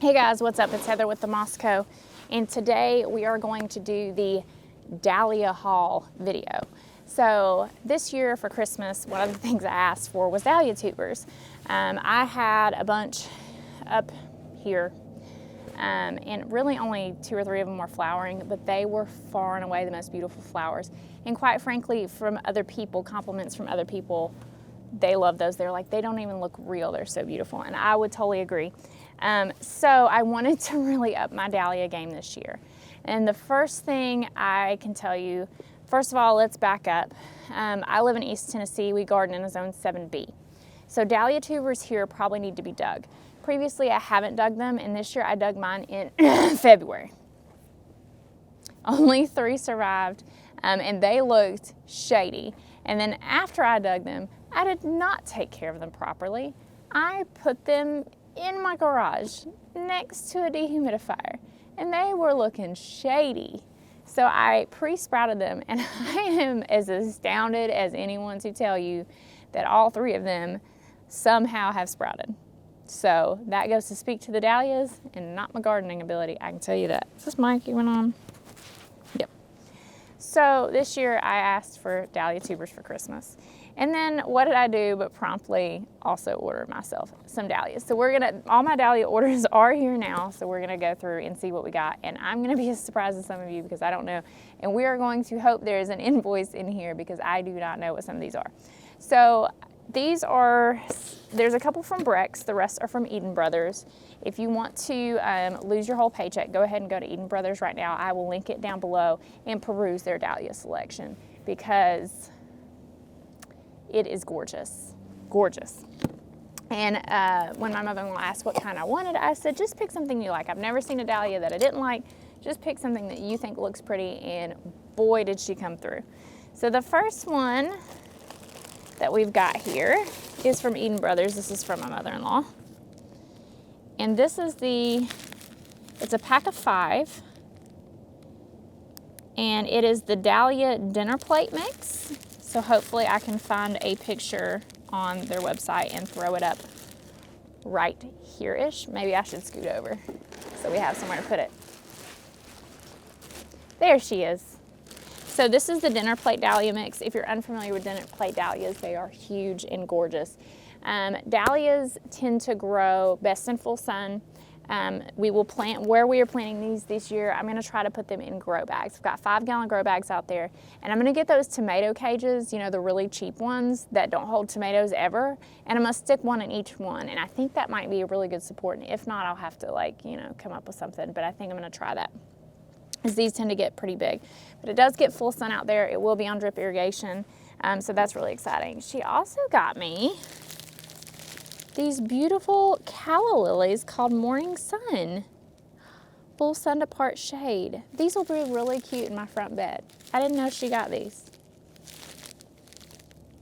Hey guys, what's up? It's Heather with the Mosco, and today we are going to do the Dahlia Haul video. So this year for Christmas, one of the things I asked for was dahlia tubers. I had a bunch up here, and really only 2 or 3 of them were flowering, but they were far and away the most beautiful flowers. And quite frankly, from other people, compliments from other people, they love those. They're like, they don't even look real, they're so beautiful, and I would totally agree. So I wanted to really up my dahlia game this year. And the first thing I can tell you, first of all, let's back up. I live in East Tennessee. We garden in a zone 7B. So dahlia tubers here probably need to be dug. Previously, I haven't dug them, and this year I dug mine in February. Only 3 survived, and they looked shady. And then after I dug them, I did not take care of them properly. I put them in my garage next to a dehumidifier, and they were looking shady. So I pre-sprouted them, and I am as astounded as anyone to tell you that all 3 of them somehow have sprouted. So that goes to speak to the dahlias and not my gardening ability, I can tell you that. Is this mic even on? Yep. So this year I asked for dahlia tubers for Christmas. And then what did I do but promptly also order myself some dahlias. So all my dahlia orders are here now, so we're gonna go through and see what we got. And I'm gonna be as surprised as some of you because I don't know. And we are going to hope there is an invoice in here because I do not know what some of these are. So there's a couple from Brex, the rest are from Eden Brothers. If you want to lose your whole paycheck, go ahead and go to Eden Brothers right now. I will link it down below and peruse their dahlia selection because it is gorgeous, gorgeous. And when my mother-in-law asked what kind I wanted, I said, just pick something you like. I've never seen a dahlia that I didn't like. Just pick something that you think looks pretty, and boy, did she come through. So the first one that we've got here is from Eden Brothers. This is from my mother-in-law. And this is it's a pack of 5. And it is the Dahlia dinner plate mix. So hopefully I can find a picture on their website and throw it up right here-ish. Maybe I should scoot over so we have somewhere to put it. There she is. So this is the dinner plate dahlia mix. If you're unfamiliar with dinner plate dahlias, they are huge and gorgeous. Dahlias tend to grow best in full sun. We will plant where we are planting these this year. I'm going to try to put them in grow bags. I've got 5-gallon grow bags out there, and I'm going to get those tomato cages, you know, the really cheap ones that don't hold tomatoes ever, and I'm going to stick one in each one, and I think that might be a really good support, and if not, I'll have to come up with something, but I think I'm going to try that, because these tend to get pretty big. But it does get full sun out there. It will be on drip irrigation, so that's really exciting. She also got me these beautiful calla lilies called Morning Sun. Full sun to part shade. These will be really cute in my front bed. I didn't know she got these.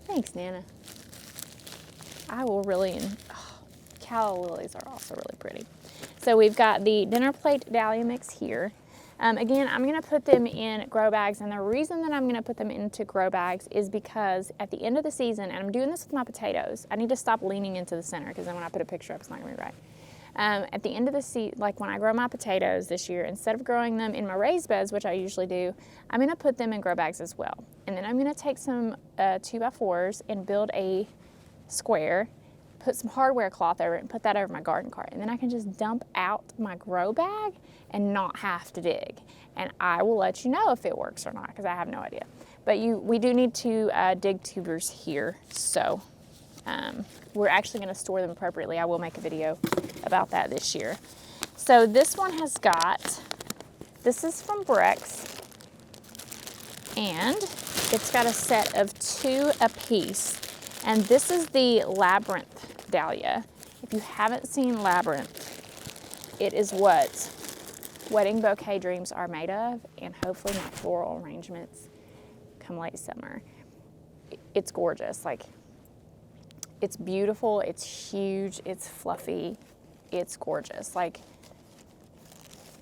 Thanks, Nana. I will really, calla lilies are also really pretty. So we've got the dinner plate dahlia mix here. Again, I'm going to put them in grow bags, and the reason that I'm going to put them into grow bags is because at the end of the season, and I'm doing this with my potatoes, I need to stop leaning into the center because then when I put a picture up, it's not going to be right. At the end of the season, like when I grow my potatoes this year, instead of growing them in my raised beds, which I usually do, I'm going to put them in grow bags as well. And then I'm going to take some 2x4s and build a square, put some hardware cloth over it, and put that over my garden cart. And then I can just dump out my grow bag and not have to dig. And I will let you know if it works or not, because I have no idea. But we do need to dig tubers here, so we're actually going to store them appropriately. I will make a video about that this year. So this one this is from Brex, and it's got a set of 2 apiece. And this is the Labyrinth dahlia. If you haven't seen Labyrinth, it is what wedding bouquet dreams are made of, and hopefully my floral arrangements come late summer. It's gorgeous. Like, it's beautiful, it's huge, it's fluffy, it's gorgeous. Like,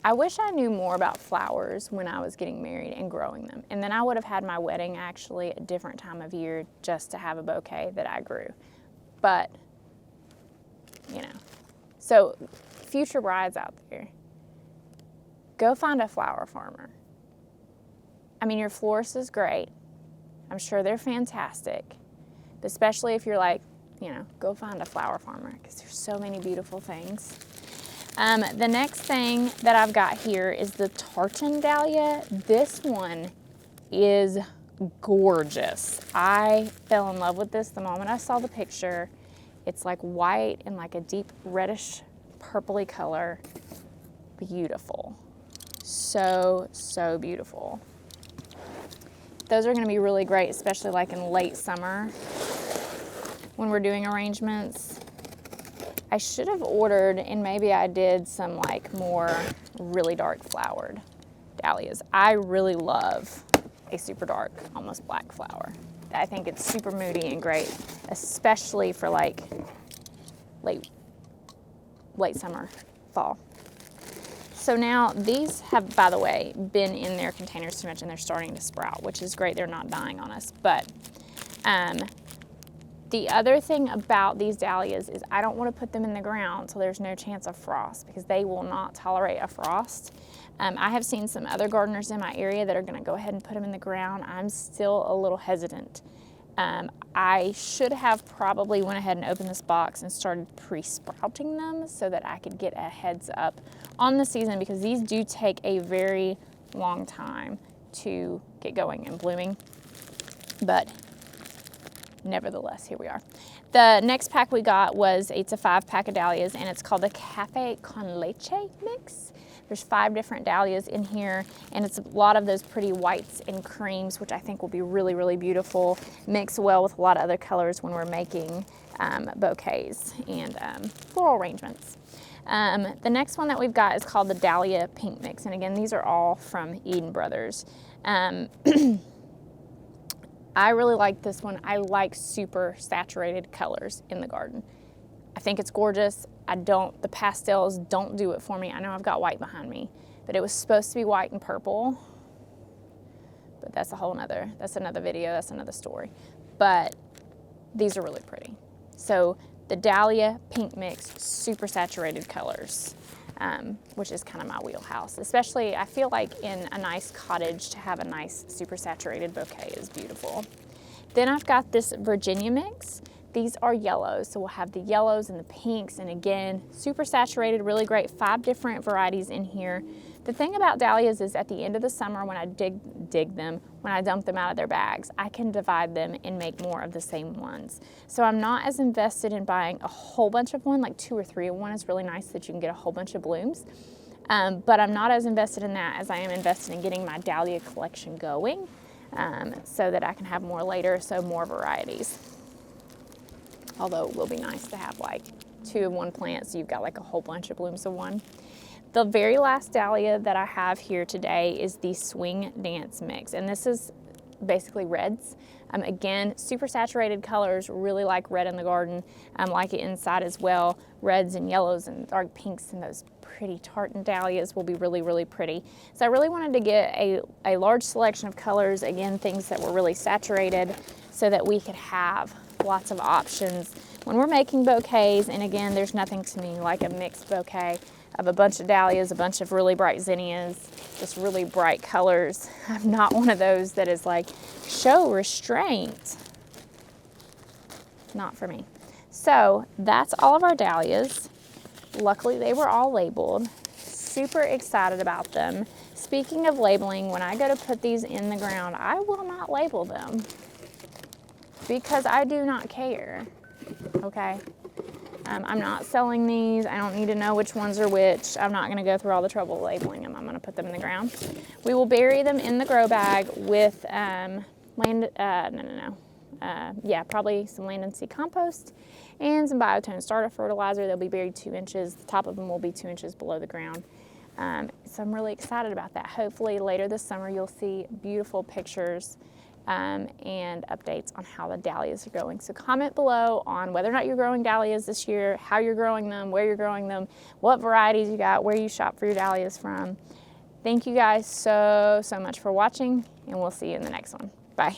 I wish I knew more about flowers when I was getting married and growing them. And then I would have had my wedding actually a different time of year just to have a bouquet that I grew. But, you know. So future brides out there, go find a flower farmer. I mean, your florist is great. I'm sure they're fantastic. But especially if you're like, you know, go find a flower farmer because there's so many beautiful things. The next thing that I've got here is the tartan dahlia. This one is gorgeous. I fell in love with this the moment I saw the picture. It's like white and like a deep reddish purpley color. Beautiful. So, so beautiful. Those are going to be really great, especially like in late summer when we're doing arrangements. I should have ordered, and maybe I did, some like more really dark flowered dahlias. I really love a super dark, almost black flower. I think it's super moody and great, especially for like late summer, fall. So now these have, by the way, been in their containers too much and they're starting to sprout, which is great. They're not dying on us. But the other thing about these dahlias is I don't want to put them in the ground so there's no chance of frost, because they will not tolerate a frost. I have seen some other gardeners in my area that are going to go ahead and put them in the ground. I'm still a little hesitant. I should have probably went ahead and opened this box and started pre-sprouting them so that I could get a heads up on the season, because these do take a very long time to get going and blooming. But nevertheless, here we are. The next pack we got was, it's a 5-pack of dahlias, and it's called the Cafe con Leche mix. There's 5 different dahlias in here, and it's a lot of those pretty whites and creams, which I think will be really, really beautiful. Mix well with a lot of other colors when we're making bouquets and floral arrangements. The next one that we've got is called the Dahlia Pink Mix, and again, these are all from Eden Brothers. I really like this one. I like super saturated colors in the garden. I think it's gorgeous. The pastels don't do it for me. I know I've got white behind me, but it was supposed to be white and purple, but that's another video, that's another story. But these are really pretty. So the Dahlia Pink Mix, super saturated colors, which is kind of my wheelhouse. Especially, I feel like in a nice cottage, to have a nice super saturated bouquet is beautiful. Then I've got this Virginia mix. These are yellows, so we'll have the yellows and the pinks, and again, super saturated, really great. 5 different varieties in here. The thing about dahlias is at the end of the summer, when I when I dump them out of their bags, I can divide them and make more of the same ones. So I'm not as invested in buying a whole bunch of one, like 2 or 3 of one is really nice that you can get a whole bunch of blooms. But I'm not as invested in that as I am invested in getting my dahlia collection going, so that I can have more later, so more varieties. Although it will be nice to have like 2 of one plant, so you've got like a whole bunch of blooms of one. The very last dahlia that I have here today is the Swing Dance Mix, and this is basically reds. Again, super saturated colors, really like red in the garden. Like it inside as well. Reds and yellows and dark pinks, and those pretty tartan dahlias will be really, really pretty. So I really wanted to get a large selection of colors, again, things that were really saturated, so that we could have lots of options when we're making bouquets. And again, there's nothing to me like a mixed bouquet of a bunch of dahlias, a bunch of really bright zinnias, just really bright colors. I'm not one of those that is like, show restraint. Not for me. So that's all of our dahlias. Luckily, they were all labeled. Super excited about them. Speaking of labeling, when I go to put these in the ground, I will not label them, because I do not care, okay? I'm not selling these. I don't need to know which ones are which. I'm not gonna go through all the trouble labeling them. I'm gonna put them in the ground. We will bury them in the grow bag with probably some land and seed compost and some biotone starter fertilizer. They'll be buried 2 inches. The top of them will be 2 inches below the ground. So I'm really excited about that. Hopefully later this summer you'll see beautiful pictures and updates on how the dahlias are growing. So comment below on whether or not you're growing dahlias this year, how you're growing them, where you're growing them, what varieties you got, where you shop for your dahlias from. Thank you guys so much for watching, and we'll see you in the next one. Bye.